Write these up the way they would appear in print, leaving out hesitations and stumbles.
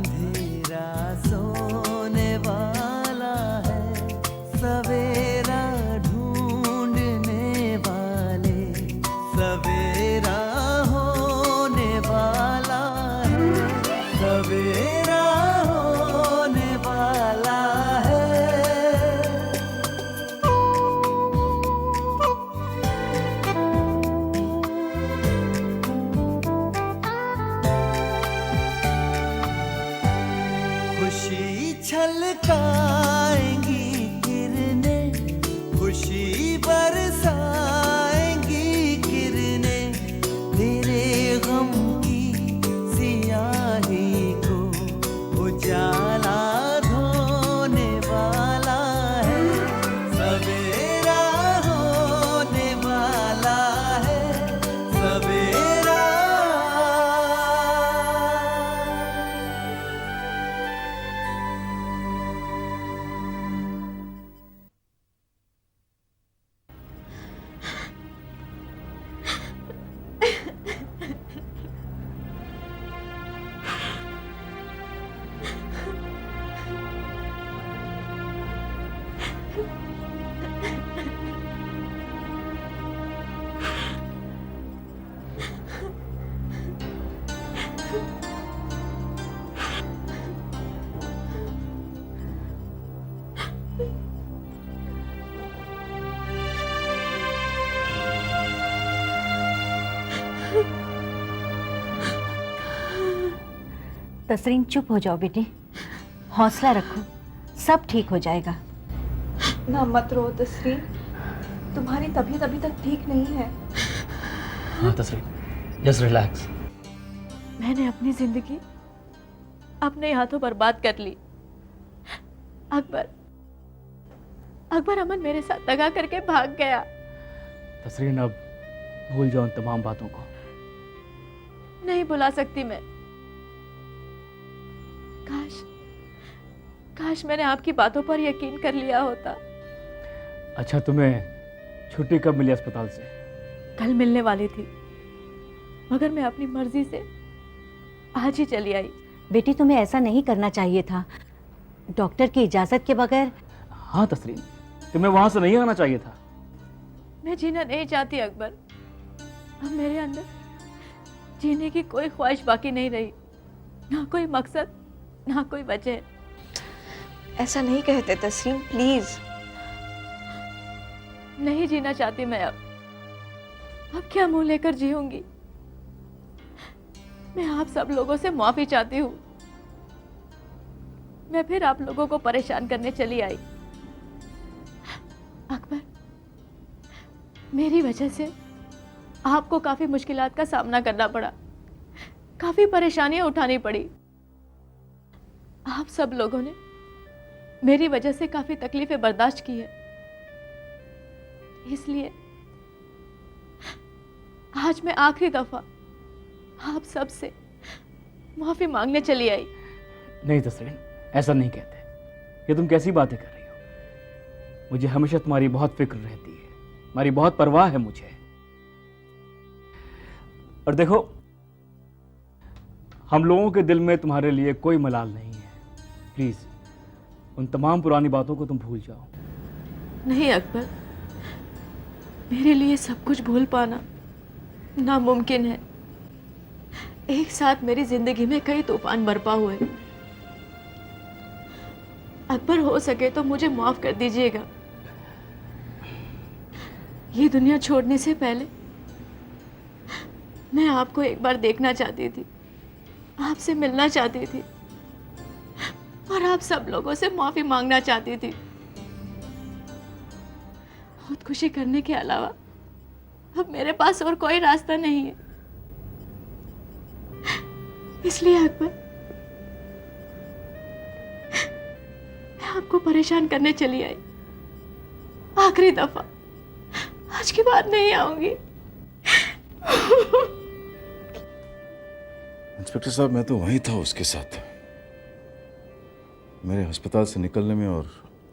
अंधेरा सोने वाला है, सवेरा ढूंढने वाले, सवेरा होने वाला है, सवेरा होने वाला है। खुशी छलकाएंगी किरणें, खुशी बरसाएंगी किरणें, तेरे गम की सियाही को उजाला धोने वाला है, सवेरा होने वाला है, सवेरा। तसरीन चुप हो जाओ बेटी, हौसला रखो, सब ठीक हो जाएगा। ना मत रो तसरीन, तुम्हारी तबीयत अभी तक ठीक नहीं है। हाँ तसरीन, जस्ट रिलैक्स। मैंने अपनी जिंदगी अपने हाथों बर्बाद कर ली। अकबर अमन मेरे साथ दगा करके भाग गया। तसरीन अब भूल जाओ उन तमाम बातों को। नहीं भुला सकती मैं। काश मैंने आपकी बातों पर यकीन कर लिया होता। अच्छा, तुम्हें छुट्टी कब मिली अस्पताल से? कल मिलने वाली थी, मगर मैं अपनी मर्जी से आज ही चली आई। बेटी तुम्हें ऐसा नहीं करना चाहिए था, डॉक्टर की इजाजत के बगैर। हाँ तसरीन, तुम्हें वहां से नहीं आना चाहिए था। मैं जीना नहीं चाहती अकबर। अब मेरे अंदर जीने की कोई ख्वाहिश बाकी नहीं रही, ना कोई मकसद, ना कोई वजह। ऐसा नहीं कहते तस्रीन, प्लीज। नहीं जीना चाहती मैं अब क्या मुंह लेकर जीऊंगी। मैं आप सब लोगों से माफी चाहती हूँ। मैं फिर आप लोगों को परेशान करने चली आई। अकबर, मेरी वजह से आपको काफी मुश्किलात का सामना करना पड़ा, काफी परेशानियां उठानी पड़ी। आप सब लोगों ने मेरी वजह से काफी तकलीफें बर्दाश्त की है, इसलिए आज मैं आखिरी दफा आप सब से माफी मांगने चली आई। नहीं तसरीन, ऐसा नहीं कहते। ये तुम कैसी बातें कर रही हो? मुझे हमेशा तुम्हारी बहुत फिक्र रहती है, तुम्हारी बहुत परवाह है मुझे। और देखो, हम लोगों के दिल में तुम्हारे लिए कोई मलाल नहीं है। प्लीज उन तमाम पुरानी बातों को तुम भूल जाओ। नहीं अकबर, मेरे लिए सब कुछ भूल पाना नामुमकिन है। एक साथ मेरी जिंदगी में कई तूफान बरपा हुए। अकबर, हो सके तो मुझे माफ कर दीजिएगा। ये दुनिया छोड़ने से पहले मैं आपको एक बार देखना चाहती थी, आपसे मिलना चाहती थी और आप सब लोगों से माफी मांगना चाहती थी। खुदकुशी करने के अलावा अब मेरे पास और कोई रास्ता नहीं है। इसलिए अकबर, मैं आपको परेशान करने चली आई। आखिरी दफा, आज के बाद नहीं आऊंगी। इंस्पेक्टर साहब, मैं तो वहीं था उसके साथ। मेरे अस्पताल से निकलने में और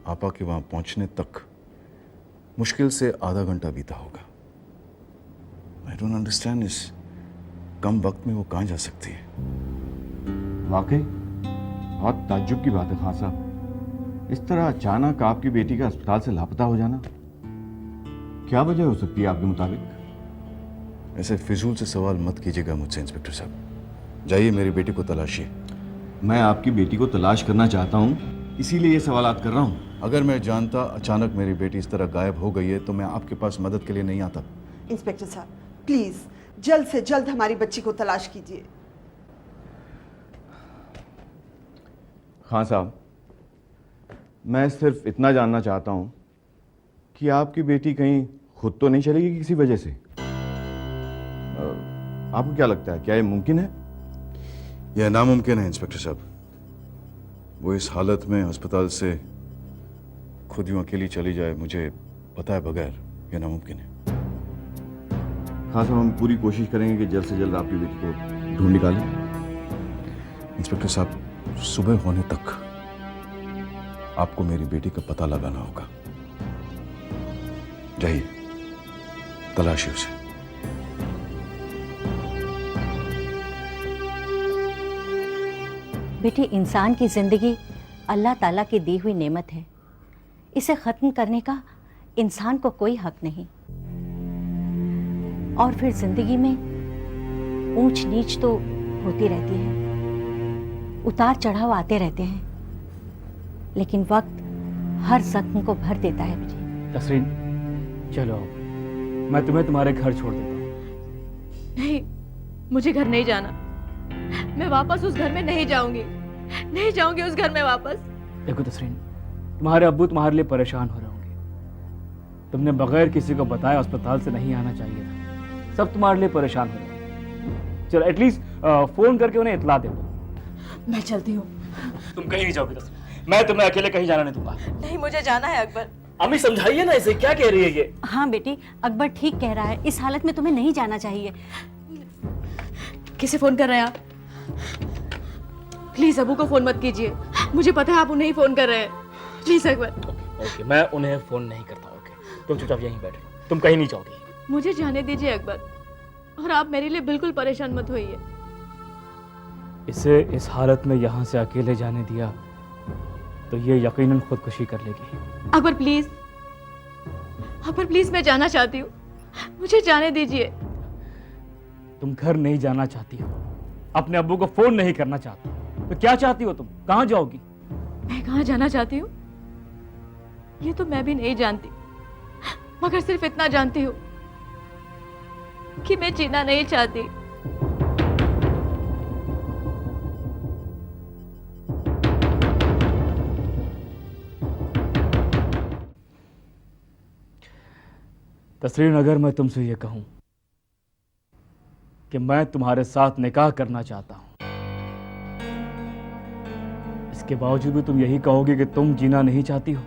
आपा के वहां पहुंचने तक मुश्किल से आधा घंटा बीता होगा। आई डोंट अंडरस्टैंड, इस कम वक्त में वो कहाँ जा सकती है? वाकई बहुत ताज्जुब की बात है खान साहब, इस तरह अचानक आपकी बेटी का अस्पताल से लापता हो जाना, क्या वजह हो सकती है आपके मुताबिक? ऐसे फिजूल से सवाल मत कीजिएगा मुझसे इंस्पेक्टर साहब। जाइए मेरी बेटी को तलाशिए। मैं आपकी बेटी को तलाश करना चाहता हूँ, इसीलिए ये सवालात कर रहा हूँ। अगर मैं जानता अचानक मेरी बेटी इस तरह गायब हो गई है तो मैं आपके पास मदद के लिए नहीं आता। इंस्पेक्टर साहब प्लीज जल्द से जल्द हमारी बच्ची को तलाश कीजिए। खान साहब, मैं सिर्फ इतना जानना चाहता हूँ कि आपकी बेटी कहीं खुद तो नहीं चलेगी किसी वजह से? आपको क्या लगता है, क्या ये मुमकिन है? यह नामुमकिन है इंस्पेक्टर साहब। वो इस हालत में अस्पताल से खुद यूं अकेली चली जाए, मुझे पता है बगैर, यह नामुमकिन है। खान साहब, हम पूरी कोशिश करेंगे कि जल्द से जल्द आपकी बेटी को ढूंढ निकालें। इंस्पेक्टर साहब, सुबह होने तक आपको मेरी बेटी का पता लगाना होगा। जाइए, तलाशिए उसे। बेटी, इंसान की जिंदगी अल्लाह ताला की दी हुई नेमत है। इसे खत्म करने का इंसान को कोई हक नहीं। और फिर जिंदगी में ऊंच नीच तो होती रहती है, उतार चढ़ाव आते रहते हैं, लेकिन वक्त हर जख्म को भर देता है बेटी। तसरीन, चलो मैं तुम्हें तुम्हारे घर छोड़ देता हूँ। नहीं, मुझे घर नहीं जाना। मैं वापस उस घर में नहीं जाऊंगी, नहीं जाऊंगी उस घर में वापस। देखो तसरीन, तुम्हारे अब्बू तुम्हारे लिए परेशान हो रहे होंगे। तुमने बगैर किसी को बताया अस्पताल से नहीं आना चाहिए था। सब तुम्हारे लिए परेशान हो रहे हैं। चलो एटलीस्ट फोन करके उन्हें इतला दे दो। मैं चलती हूँ। तुम कहीं नहीं जाओगी तसरीन, मैं तुम्हें अकेले कहीं जाना नहीं दूंगा। नहीं, मुझे जाना है अकबर। अम्मी समझाइए ना इसे, क्या कह रही है ये? हाँ बेटी, अकबर ठीक कह रहा है। इस हालत में तुम्हें नहीं जाना चाहिए। किसे फोन कर रहे हैं आप? प्लीज अबू को फोन मत कीजिए। मुझे पता है आप उन्हें ही फोन कर रहे हैं। प्लीज अकबर। ओके, मैं उन्हें फोन नहीं करता। ओके, तुम चुपचाप यहीं बैठो, तुम कहीं नहीं जाओगी। मुझे जाने दीजिए अकबर, और आप मेरे लिए बिल्कुल परेशान मत होइए। इसे इस हालत में यहाँ से अकेले जाने दिया तो ये यकीनन खुदकुशी कर लेगी। अकबर प्लीज, अकबर प्लीज, मैं जाना चाहती हूँ, मुझे जाने दीजिए। तुम घर नहीं जाना चाहती हो, अपने अब्बू को फोन नहीं करना चाहती, तो क्या चाहती हो तुम? कहाँ जाओगी? मैं कहाँ जाना चाहती हूँ ये तो मैं भी नहीं जानती, मगर सिर्फ इतना जानती हूँ कि मैं जीना नहीं चाहती। तसरीन, अगर मैं तुमसे ये कहूं कि मैं तुम्हारे साथ निकाह करना चाहता हूं, इसके बावजूद भी तुम यही कहोगे कि तुम जीना नहीं चाहती हो?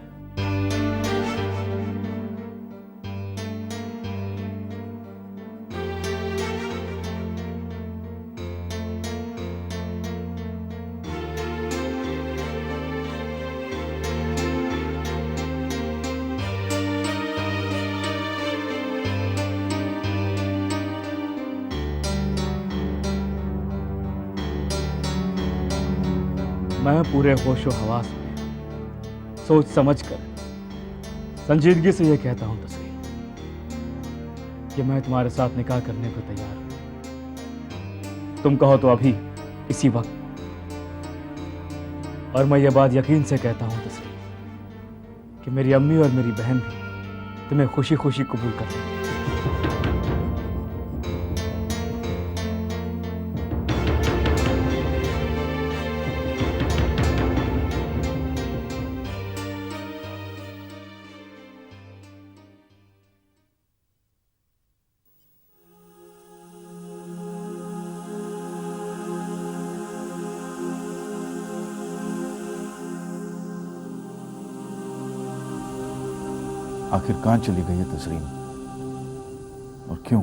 मैं पूरे होशो हवास में सोच समझ कर संजीदगी से यह कहता हूं तस्वीर कि मैं तुम्हारे साथ निकाह करने को तैयार हूं। तुम कहो तो अभी इसी वक्त, और मैं ये बात यकीन से कहता हूं तस्वीर कि मेरी अम्मी और मेरी बहन भी तुम्हें खुशी खुशी कबूल कर लेंगी। आखिर कहाँ चली गई है तसरीन, और क्यों?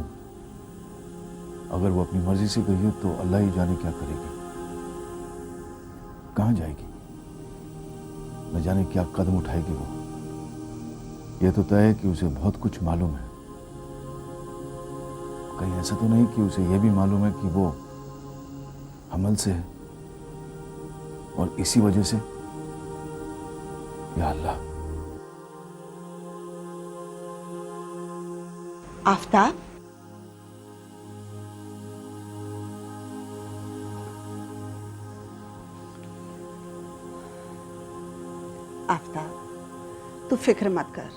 अगर वो अपनी मर्जी से गई है तो अल्लाह ही जाने क्या करेगी। कहाँ जाएगी, न जाने क्या कदम उठाएगी वो। ये तो तय है कि उसे बहुत कुछ मालूम है। कहीं ऐसा तो नहीं कि उसे यह भी मालूम है कि वो हमल से है और इसी वजह से, या अल्लाह, आफ्ताब, आफ्ताब, तू फिक्र मत कर।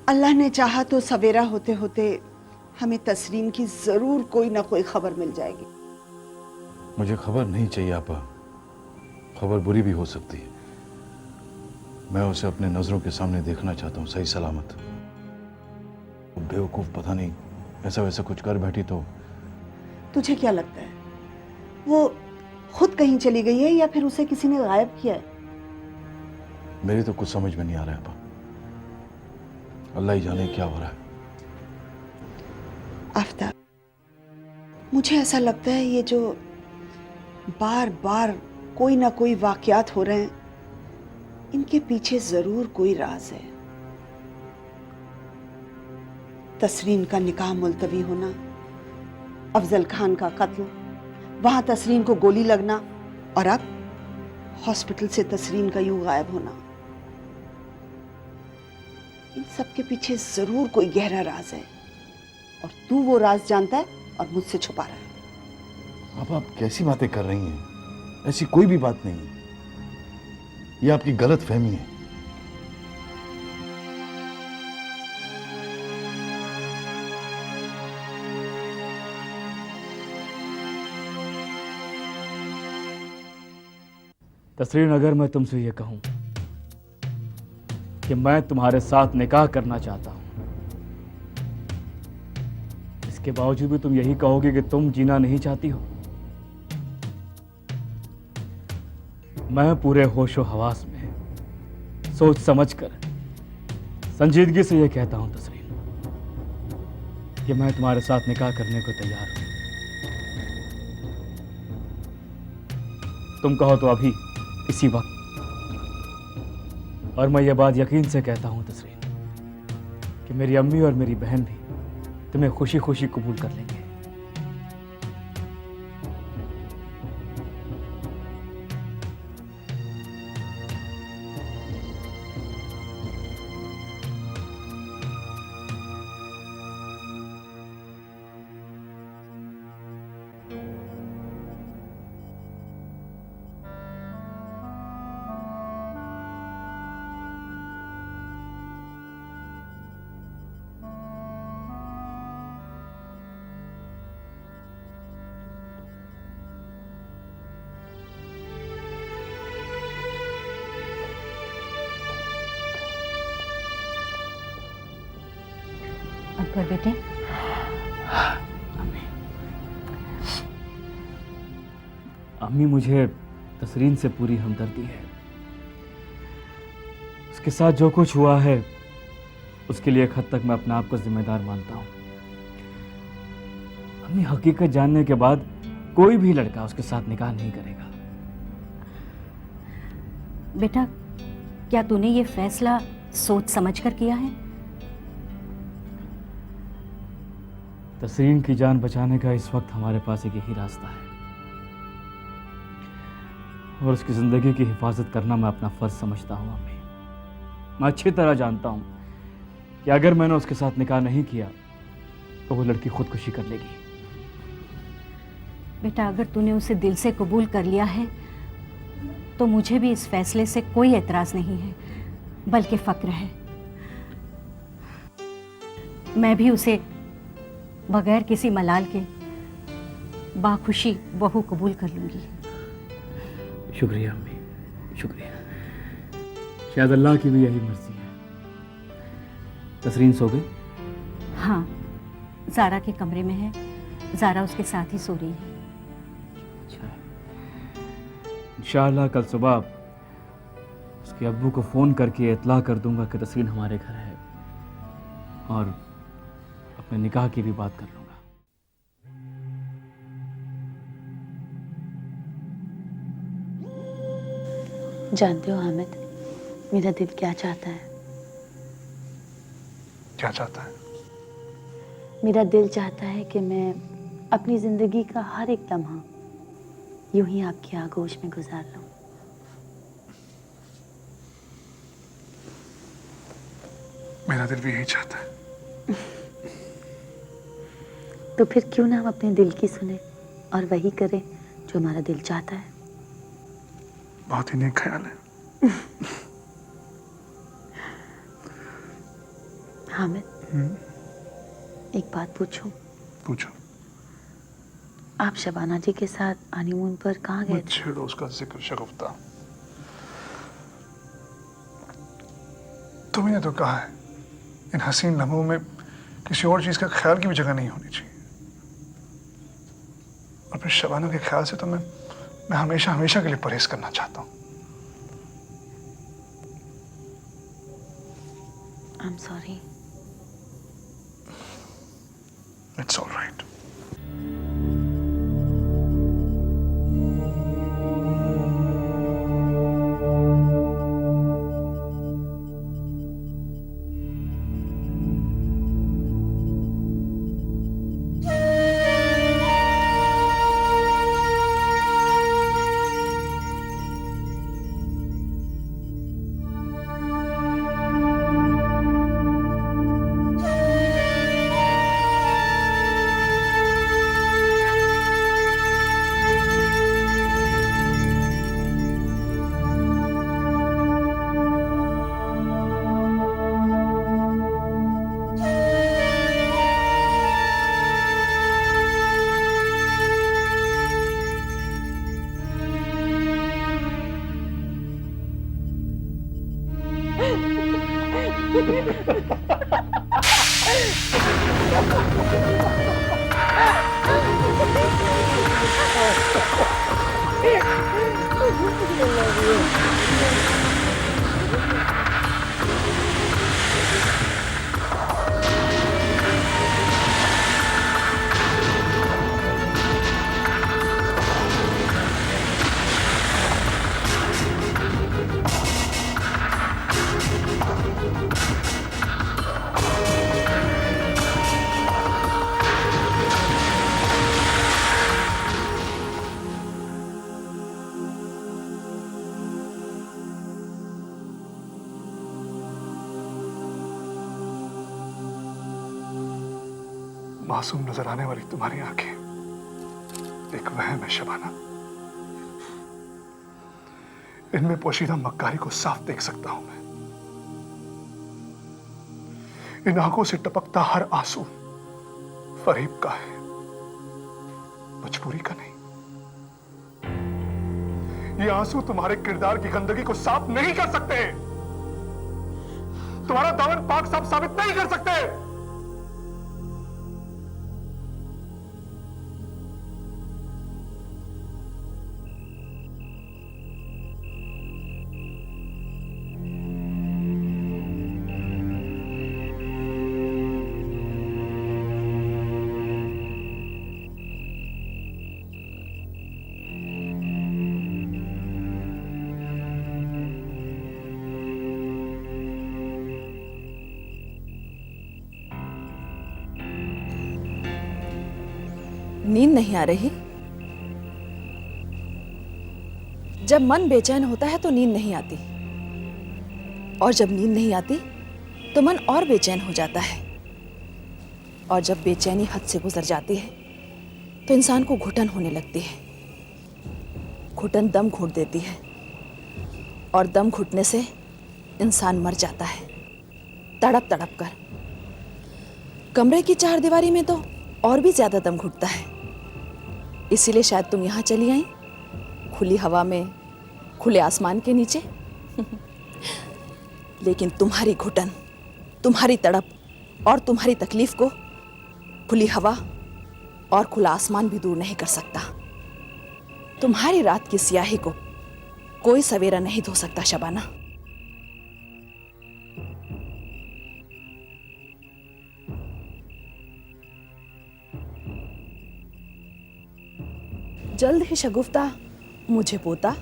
अल्लाह ने चाहा तो सवेरा होते होते हमें तस्रीन की जरूर कोई ना कोई खबर मिल जाएगी। मुझे खबर नहीं चाहिए आपा। खबर बुरी भी हो सकती है। मैं उसे अपने नजरों के सामने देखना चाहता हूँ सही सलामत। वो बेवकूफ पता नहीं ऐसा वैसा कुछ कर बैठी तो। तुझे क्या लगता है वो खुद कहीं चली गई है या फिर उसे किसी ने गायब किया है? मेरी तो कुछ समझ में नहीं आ रहा है आपा। अल्लाह ही जाने क्या हो रहा है। आफ्ताब, मुझे ऐसा लगता है ये जो बार बार कोई ना कोई वाकयात हो रहे हैं, इनके पीछे जरूर कोई राज है। तसरीन का निकाह मुलतवी होना, अफजल खान का कत्ल, वहां तसरीन को गोली लगना और अब हॉस्पिटल से तसरीन का यूं गायब होना, इन सब के पीछे जरूर कोई गहरा राज है और तू वो राज जानता है और मुझसे छुपा रहा है। आप कैसी बातें कर रही हैं? ऐसी कोई भी बात नहीं है। ये आपकी गलत फहमी है। तसरीन, अगर मैं तुमसे ये कहूं कि मैं तुम्हारे साथ निकाह करना चाहता हूं, इसके बावजूद भी तुम यही कहोगे कि तुम जीना नहीं चाहती हो। मैं पूरे होशो हवास में सोच समझकर संजीदगी से यह कहता हूं तसरीन कि मैं तुम्हारे साथ निकाह करने को तैयार हूं। तुम कहो तो अभी इसी वक्त। और मैं ये बात यकीन से कहता हूं तसरीन कि मेरी अम्मी और मेरी बहन भी तुम्हें खुशी खुशी कबूल कर लेंगे। अकबर बेटे, अम्मी, मुझे तसरीन से पूरी हमदर्दी है। उसके साथ जो कुछ हुआ है उसके लिए एक हद तक मैं अपने आप को जिम्मेदार मानता हूं। अम्मी, हकीकत जानने के बाद कोई भी लड़का उसके साथ निकाह नहीं करेगा। बेटा, क्या तूने ये फैसला सोच समझ कर किया है? तसरीन की जान बचाने का इस वक्त हमारे पास एक यही रास्ता है और उसकी ज़िंदगी की हिफाजत करना मैं अपना फ़र्ज समझता हूँ। अम्मी, मैं अच्छी तरह जानता हूँ कि अगर मैंने उसके साथ निकाह नहीं किया तो वो लड़की खुदकुशी कर लेगी। बेटा, अगर तूने उसे दिल से कबूल कर लिया है तो मुझे भी इस फैसले से कोई एतराज़ नहीं है, बल्कि फ़क्र है। मैं भी उसे बगैर किसी मलाल के बाखुशी बहू कबूल कर लूंगी। शुक्रिया अम्मी, शुक्रिया। शायद अल्लाह की भी यही मर्जी है। तसरीन सो गई? हाँ, ज़ारा के कमरे में है। ज़ारा उसके साथ ही सो रही है। अच्छा, इंशाअल्लाह कल सुबह उसके अब्बू को फ़ोन करके इतला कर दूंगा कि तसरीन हमारे घर है और अपने निकाह की भी बात कर लूंगा। जानते हो हामिद, मेरा दिल क्या चाहता है? क्या चाहता है? मेरा दिल चाहता है कि मैं अपनी ज़िंदगी का हर एक लम्हा यूं ही आपकी आगोश में गुजार लूं। मेरा दिल भी यही चाहता है। तो फिर क्यों ना हम अपने दिल की सुने और वही करें जो हमारा दिल चाहता है। बहुत ही नेक ख्याल है। हामिद, एक बात पूछूं? पूछो। आप शबाना जी के साथ हनीमून पर कहाँ गए थे? छेड़ो उसका जिक्र शगुफ्ता। तुमने तो कहा है इन हसीन लम्हों में किसी और चीज का ख्याल की भी जगह नहीं होनी चाहिए। और फिर शबाना के ख्याल से तो मैं हमेशा हमेशा के लिए परहेज करना चाहता हूँ। I am sorry. It's all right. मासूम नजर आने वाली तुम्हारी आंखें एक वहम है शबाना। इनमें पोशीदा मक्कारी को साफ देख सकता हूं मैं। इन आंखों से टपकता हर आंसू फरीब का है, मजबूरी का नहीं। ये आंसू तुम्हारे किरदार की गंदगी को साफ नहीं कर सकते, तुम्हारा दामन पाक साफ साबित नहीं कर सकते। नींद नहीं आ रही? जब मन बेचैन होता है तो नींद नहीं आती, और जब नींद नहीं आती तो मन और बेचैन हो जाता है, और जब बेचैनी हद से गुजर जाती है तो इंसान को घुटन होने लगती है। घुटन दम घुट देती है, और दम घुटने से इंसान मर जाता है तड़प तड़प कर। कमरे की चारदीवारी में तो और भी ज्यादा दम घुटता है। इसीलिए शायद तुम यहाँ चली आई, खुली हवा में, खुले आसमान के नीचे। लेकिन तुम्हारी घुटन, तुम्हारी तड़प और तुम्हारी तकलीफ को खुली हवा और खुला आसमान भी दूर नहीं कर सकता। तुम्हारी रात की स्याही को कोई सवेरा नहीं धो सकता शबाना। जल्द ही शगुफ्ता मुझे पोता,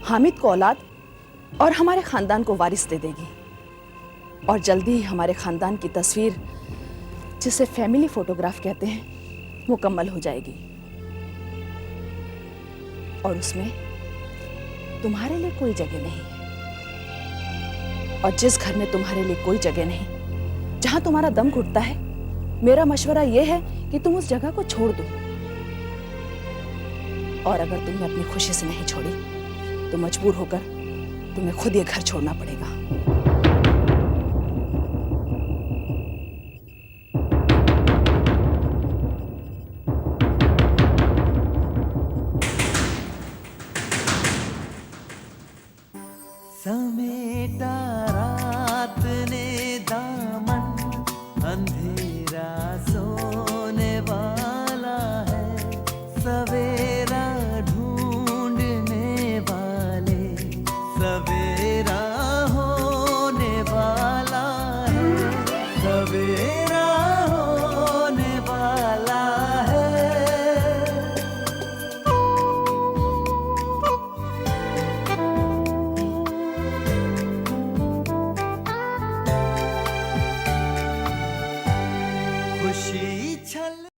हामिद को औलाद और हमारे खानदान को वारिस दे देगी। और जल्दी ही हमारे खानदान की तस्वीर, जिसे फैमिली फोटोग्राफ कहते हैं, मुकम्मल हो जाएगी। और उसमें तुम्हारे लिए कोई जगह नहीं है। और जिस घर में तुम्हारे लिए कोई जगह नहीं, जहां तुम्हारा दम घुटता है, मेरा मशवरा यह है कि तुम उस जगह को छोड़ दो। और अगर तुमने अपनी खुशी से नहीं छोड़ी तो मजबूर होकर तुम्हें खुद ये घर छोड़ना पड़ेगा। समेटा रात ने दामन, अंधेरा सोने वाला है, सवेरा ढूंढने वाले, सवेरा होने वाला है, सवेरा